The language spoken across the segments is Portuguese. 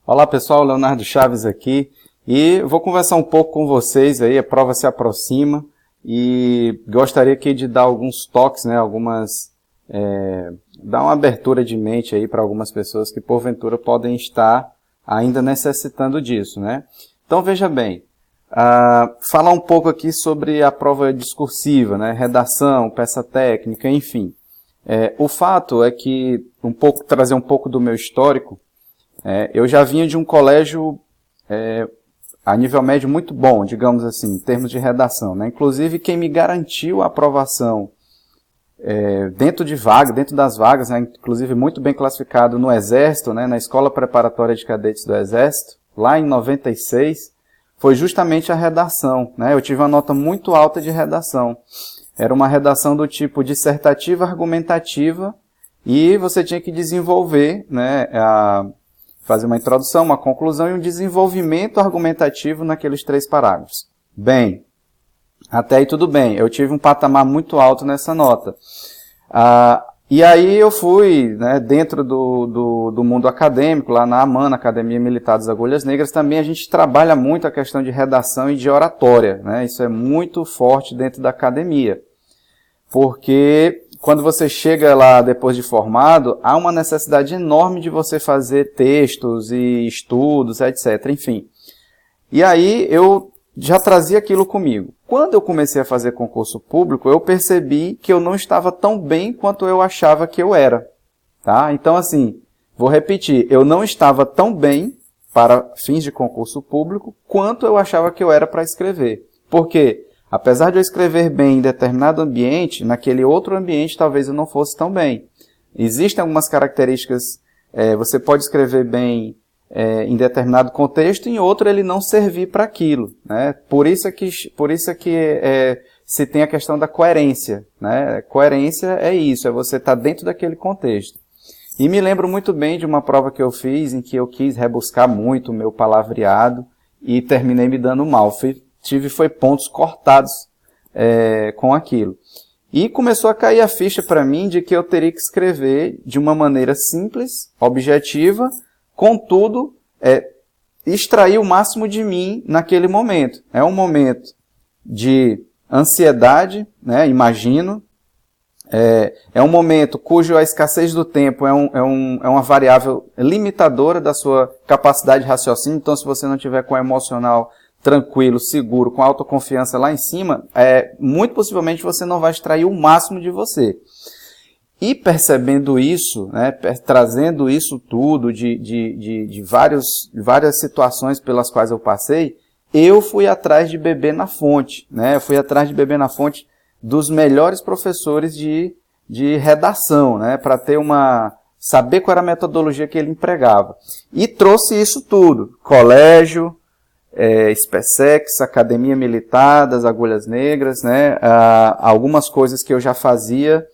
Olá pessoal, Leonardo Chaves aqui e vou conversar um pouco com vocês aí, a prova se aproxima e gostaria aqui de dar alguns toques, né, dar uma abertura de mente aí para algumas pessoas que porventura podem estar ainda necessitando disso, né? Então veja bem, falar um pouco aqui sobre a prova discursiva, né, redação, peça técnica, enfim. O fato é que, trazer um pouco do meu histórico, eu já vinha de um colégio a nível médio muito bom, digamos assim, em termos de redação, né? Inclusive, quem me garantiu a aprovação dentro das vagas, né? Inclusive muito bem classificado no Exército, né? Na Escola Preparatória de Cadetes do Exército, lá em 96, foi justamente a redação, né? Eu tive uma nota muito alta de redação. Era uma redação do tipo dissertativa, argumentativa, e você tinha que desenvolver, né, fazer uma introdução, uma conclusão e um desenvolvimento argumentativo naqueles 3 parágrafos. Bem, até aí tudo bem, eu tive um patamar muito alto nessa nota. E aí eu fui, né, dentro do mundo acadêmico, lá na AMAN, na Academia Militar das Agulhas Negras, também a gente trabalha muito a questão de redação e de oratória, né? Isso é muito forte dentro da academia, porque quando você chega lá depois de formado, há uma necessidade enorme de você fazer textos e estudos, etc. Enfim. E aí eu já trazia aquilo comigo. Quando eu comecei a fazer concurso público, eu percebi que eu não estava tão bem quanto eu achava que eu era. Tá? Então, assim, vou repetir, eu não estava tão bem para fins de concurso público quanto eu achava que eu era para escrever. Por quê? Apesar de eu escrever bem em determinado ambiente, naquele outro ambiente talvez eu não fosse tão bem. Existem algumas características, você pode escrever bem em determinado contexto, em outro ele não servir para aquilo, né? Por isso é que se tem a questão da coerência, né? Coerência é isso, é você estar dentro daquele contexto. E me lembro muito bem de uma prova que eu fiz, em que eu quis rebuscar muito o meu palavreado e terminei me dando mal. Tive pontos cortados com aquilo. E começou a cair a ficha para mim de que eu teria que escrever de uma maneira simples, objetiva, contudo, extrair o máximo de mim naquele momento. É um momento de ansiedade, né, imagino. É um momento cuja escassez do tempo é uma variável limitadora da sua capacidade de raciocínio. Então, se você não tiver com o emocional tranquilo, seguro, com autoconfiança lá em cima, muito possivelmente você não vai extrair o máximo de você. E percebendo isso, né, trazendo isso tudo de várias situações pelas quais eu passei, eu fui atrás de beber na fonte, né? Eu fui atrás de beber na fonte dos melhores professores de redação, né, para saber qual era a metodologia que ele empregava. E trouxe isso tudo, colégio, SPSEX, Academia Militar das Agulhas Negras, né, algumas coisas que eu já fazia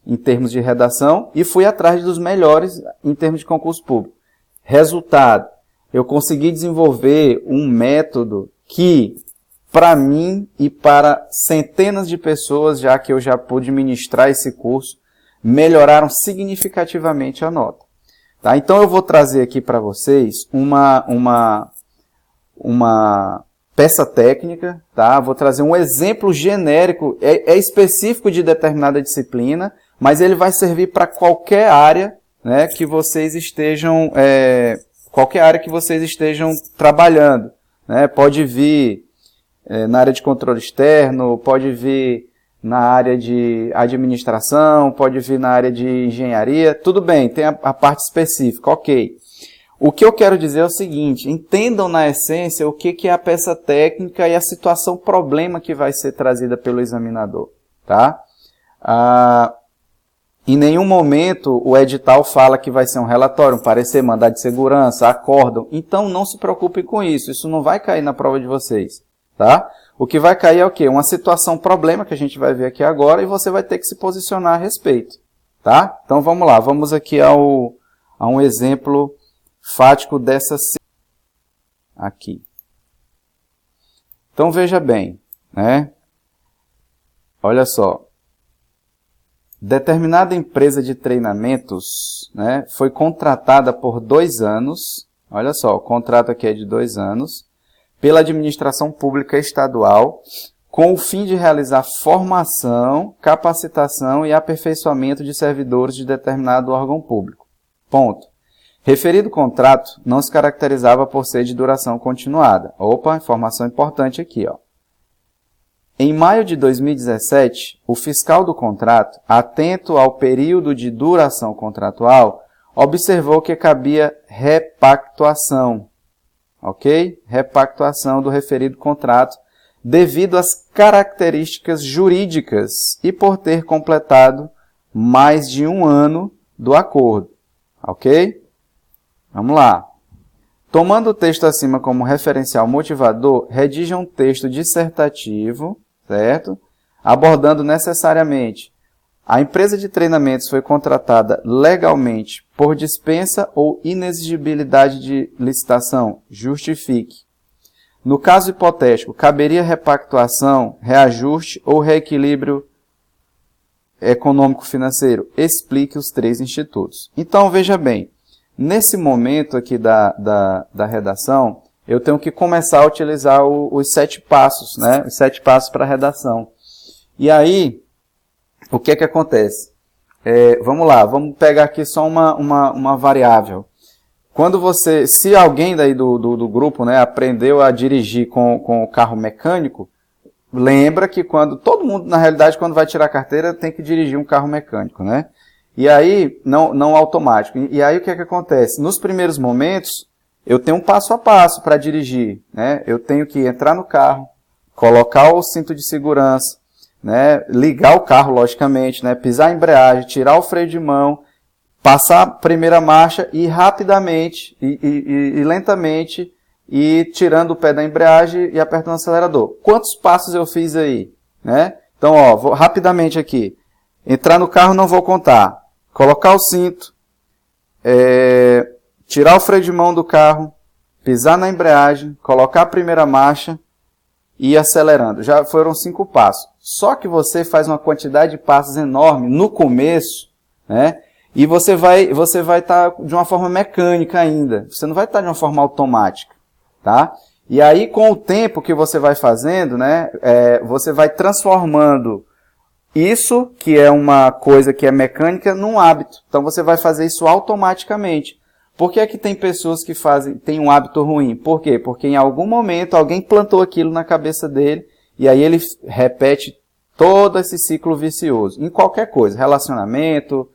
em termos de redação e fui atrás dos melhores em termos de concurso público. Resultado, eu consegui desenvolver um método que, para mim e para centenas de pessoas, já que eu já pude ministrar esse curso, melhoraram significativamente a nota. Tá? Então eu vou trazer aqui para vocês uma peça técnica, tá? Vou trazer um exemplo genérico, específico de determinada disciplina, mas ele vai servir para qualquer área, né, que vocês estejam, trabalhando, né? Pode vir na área de controle externo, pode vir na área de administração, pode vir na área de engenharia, tudo bem, tem a parte específica, ok. O que eu quero dizer é o seguinte, entendam na essência o que é a peça técnica e a situação problema que vai ser trazida pelo examinador, tá? Em nenhum momento o edital fala que vai ser um relatório, um parecer, mandado de segurança, acórdão. Então não se preocupem com isso, isso não vai cair na prova de vocês, tá? O que vai cair é o quê? Uma situação problema que a gente vai ver aqui agora e você vai ter que se posicionar a respeito, tá? Então vamos lá, vamos aqui a um exemplo fático dessa aqui. Então veja bem, né? Olha só. Determinada empresa de treinamentos, né, foi contratada por 2 anos olha só, o contrato aqui é de 2 anos, pela administração pública estadual, com o fim de realizar formação, capacitação e aperfeiçoamento de servidores de determinado órgão público. Ponto. Referido contrato não se caracterizava por ser de duração continuada. Opa, informação importante aqui, ó. Em maio de 2017, o fiscal do contrato, atento ao período de duração contratual, observou que cabia repactuação, ok? Repactuação do referido contrato, devido às características jurídicas e por ter completado mais de 1 ano do acordo, ok? Vamos lá. Tomando o texto acima como referencial motivador, redija um texto dissertativo, certo? Abordando necessariamente: a empresa de treinamentos foi contratada legalmente por dispensa ou inexigibilidade de licitação? Justifique. No caso hipotético, caberia repactuação, reajuste ou reequilíbrio econômico-financeiro? Explique os 3 institutos. Então, veja bem, nesse momento aqui da redação, eu tenho que começar a utilizar os 7 passos, né? Os 7 passos para a redação. E aí, o que é que acontece? Vamos lá, vamos pegar aqui só uma variável. Quando você, se alguém daí do grupo, né, aprendeu a dirigir com o carro mecânico, lembra que todo mundo, na realidade, quando vai tirar a carteira, tem que dirigir um carro mecânico, né? E aí, não automático. E aí, o que é que acontece? Nos primeiros momentos, eu tenho um passo a passo para dirigir, né? Eu tenho que entrar no carro, colocar o cinto de segurança, né? Ligar o carro, logicamente, né? Pisar a embreagem, tirar o freio de mão, passar a primeira marcha e rapidamente e lentamente ir tirando o pé da embreagem e apertando o acelerador. Quantos passos eu fiz aí? Né? Então, ó, vou rapidamente aqui. Entrar no carro não vou contar. Colocar o cinto, tirar o freio de mão do carro, pisar na embreagem, colocar a primeira marcha e ir acelerando. Já foram 5 passos. Só que você faz uma quantidade de passos enorme no começo, né? E você vai estar de uma forma mecânica ainda. Você não vai estar de uma forma automática, tá? E aí, com o tempo que você vai fazendo, né, você vai transformando isso, que é uma coisa que é mecânica, num hábito. Então, você vai fazer isso automaticamente. Por que é que tem pessoas que têm um hábito ruim? Por quê? Porque em algum momento alguém plantou aquilo na cabeça dele e aí ele repete todo esse ciclo vicioso. Em qualquer coisa, relacionamento,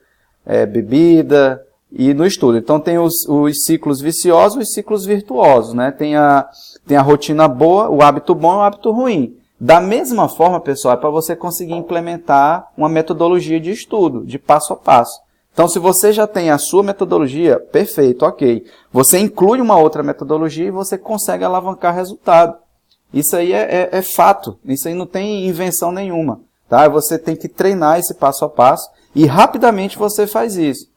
bebida e no estudo. Então tem os ciclos viciosos e os ciclos virtuosos, né? Tem a rotina boa, o hábito bom e o hábito ruim. Da mesma forma, pessoal, é para você conseguir implementar uma metodologia de estudo, de passo a passo. Então, se você já tem a sua metodologia, perfeito, ok. Você inclui uma outra metodologia e você consegue alavancar resultado. Isso aí é fato, isso aí não tem invenção nenhuma. Tá? Você tem que treinar esse passo a passo e rapidamente você faz isso.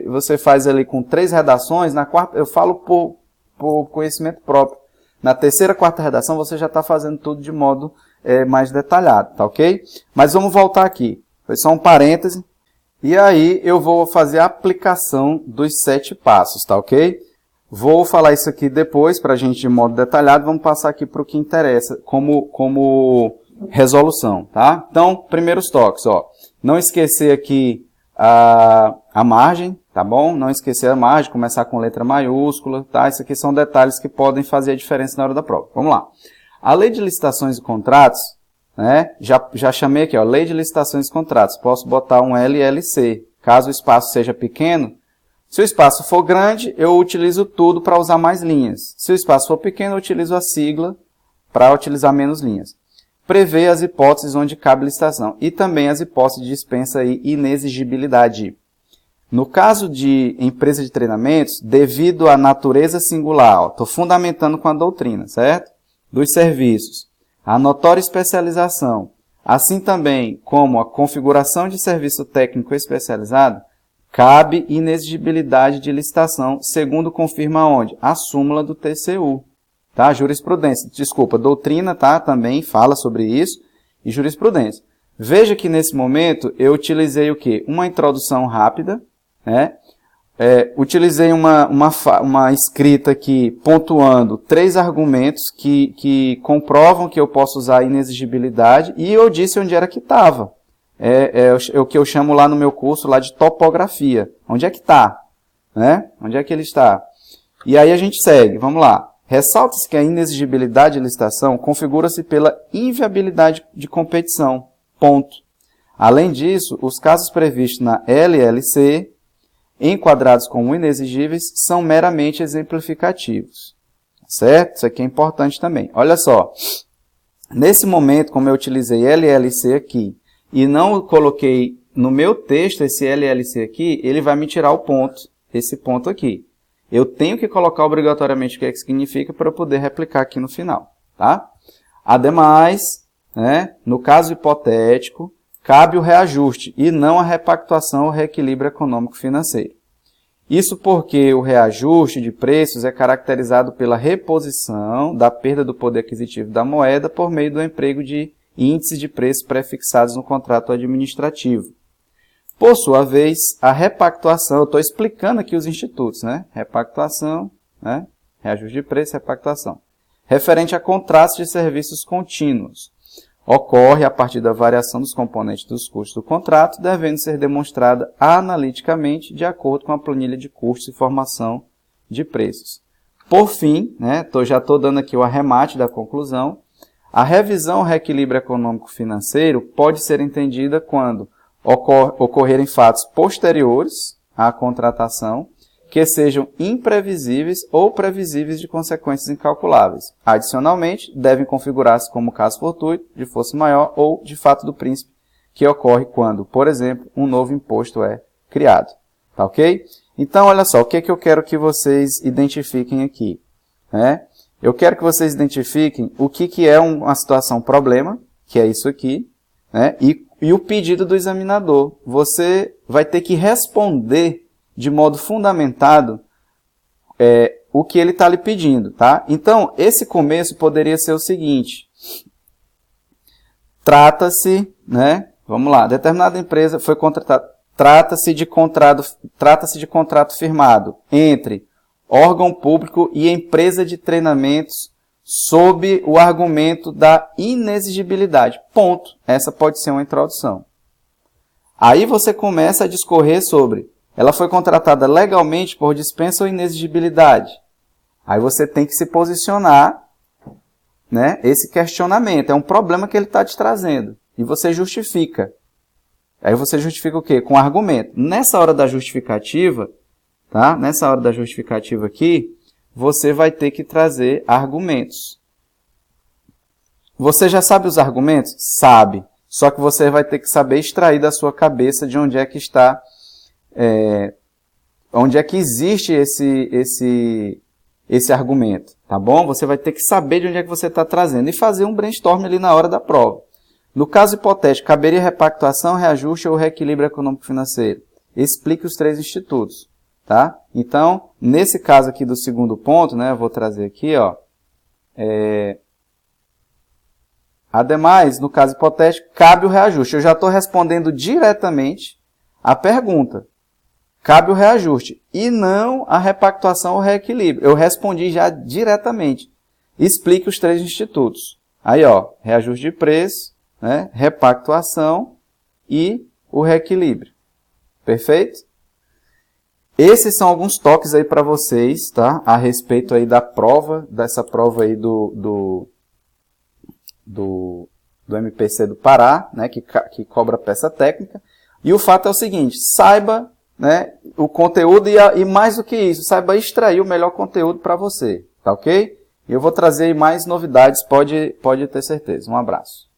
Você faz ali com 3 redações, na quarta, eu falo por conhecimento próprio. Na terceira, 4ª redação você já está fazendo tudo de modo mais detalhado, tá ok? Mas vamos voltar aqui. Foi só um parêntese. E aí eu vou fazer a aplicação dos 7 passos, tá ok? Vou falar isso aqui depois para a gente de modo detalhado. Vamos passar aqui para o que interessa como resolução, tá? Então, primeiros toques, ó. Não esquecer aqui a margem, tá bom? Não esquecer a margem, começar com letra maiúscula, tá? Isso aqui são detalhes que podem fazer a diferença na hora da prova. Vamos lá. A Lei de Licitações e Contratos, né? Já chamei aqui, ó, Lei de Licitações e Contratos. Posso botar um LLC. Caso o espaço seja pequeno, se o espaço for grande, eu utilizo tudo para usar mais linhas. Se o espaço for pequeno, eu utilizo a sigla para utilizar menos linhas. Prevê as hipóteses onde cabe licitação e também as hipóteses de dispensa e inexigibilidade. No caso de empresa de treinamentos, devido à natureza singular, estou fundamentando com a doutrina, certo? Dos serviços, a notória especialização, assim também como a configuração de serviço técnico especializado, cabe inexigibilidade de licitação, segundo confirma onde? A súmula do TCU. Tá? Jurisprudência, desculpa, doutrina, tá? Também fala sobre isso, e jurisprudência. Veja que nesse momento eu utilizei o quê? Uma introdução rápida, né? utilizei uma escrita aqui pontuando 3 argumentos que comprovam que eu posso usar a inexigibilidade e eu disse onde era que estava. É o que eu chamo lá no meu curso lá de topografia. Onde é que está? Né? Onde é que ele está? E aí a gente segue, vamos lá. Ressalta-se que a inexigibilidade de licitação configura-se pela inviabilidade de competição. Ponto. Além disso, os casos previstos na LLC, enquadrados como inexigíveis, são meramente exemplificativos. Certo? Isso aqui é importante também. Olha só. Nesse momento, como eu utilizei LLC aqui, e não coloquei no meu texto esse LLC aqui, ele vai me tirar o ponto, esse ponto aqui. Eu tenho que colocar obrigatoriamente o que é que significa para eu poder replicar aqui no final, tá? Ademais, né, no caso hipotético, cabe o reajuste e não a repactuação ou reequilíbrio econômico-financeiro. Isso porque o reajuste de preços é caracterizado pela reposição da perda do poder aquisitivo da moeda por meio do emprego de índices de preços prefixados no contrato administrativo. Por sua vez, a repactuação, eu estou explicando aqui os institutos, né? Repactuação, né? Reajuste de preço, repactuação. Referente a contratos de serviços contínuos. Ocorre a partir da variação dos componentes dos custos do contrato, devendo ser demonstrada analiticamente de acordo com a planilha de custos e formação de preços. Por fim, né? Já estou dando aqui o arremate da conclusão. A revisão ao reequilíbrio econômico-financeiro pode ser entendida quando ocorrerem fatos posteriores à contratação que sejam imprevisíveis ou previsíveis de consequências incalculáveis. Adicionalmente, devem configurar-se como caso fortuito, de força maior ou de fato do príncipe, que ocorre quando, por exemplo, um novo imposto é criado. Tá ok? Então, olha só, o que é que eu quero que vocês identifiquem aqui? Eu quero que vocês identifiquem o que é uma situação problema, que é isso aqui, né? E o pedido do examinador. Você vai ter que responder de modo fundamentado o que ele está lhe pedindo, tá? Então, esse começo poderia ser o seguinte. Trata-se, né? Vamos lá, determinada empresa foi contratada. Trata-se de contrato firmado entre órgão público e empresa de treinamentos sob o argumento da inexigibilidade. Ponto. Essa pode ser uma introdução. Aí você começa a discorrer sobre ela foi contratada legalmente por dispensa ou inexigibilidade. Aí você tem que se posicionar, né, esse questionamento. É um problema que ele está te trazendo. E você justifica. Aí você justifica o quê? Com argumento. Nessa hora da justificativa, tá? Nessa hora da justificativa aqui, você vai ter que trazer argumentos. Você já sabe os argumentos? Sabe. Só que você vai ter que saber extrair da sua cabeça de onde é que está, onde é que existe esse argumento, tá bom? Você vai ter que saber de onde é que você está trazendo e fazer um brainstorm ali na hora da prova. No caso hipotético, caberia repactuação, reajuste ou reequilíbrio econômico-financeiro? Explique os 3 institutos. Tá? Então, nesse caso aqui do segundo ponto, né, eu vou trazer aqui, ó, ademais, no caso hipotético, cabe o reajuste. Eu já estou respondendo diretamente a pergunta. Cabe o reajuste e não a repactuação ou reequilíbrio. Eu respondi já diretamente. Explique os 3 institutos. Aí, ó, reajuste de preço, né, repactuação e o reequilíbrio. Perfeito? Esses são alguns toques aí para vocês, tá? A respeito aí da prova, dessa prova aí do MPC do Pará, né? Que cobra peça técnica. E o fato é o seguinte, saiba, né, o conteúdo e mais do que isso, saiba extrair o melhor conteúdo para você, tá ok? Eu vou trazer mais novidades, pode ter certeza. Um abraço.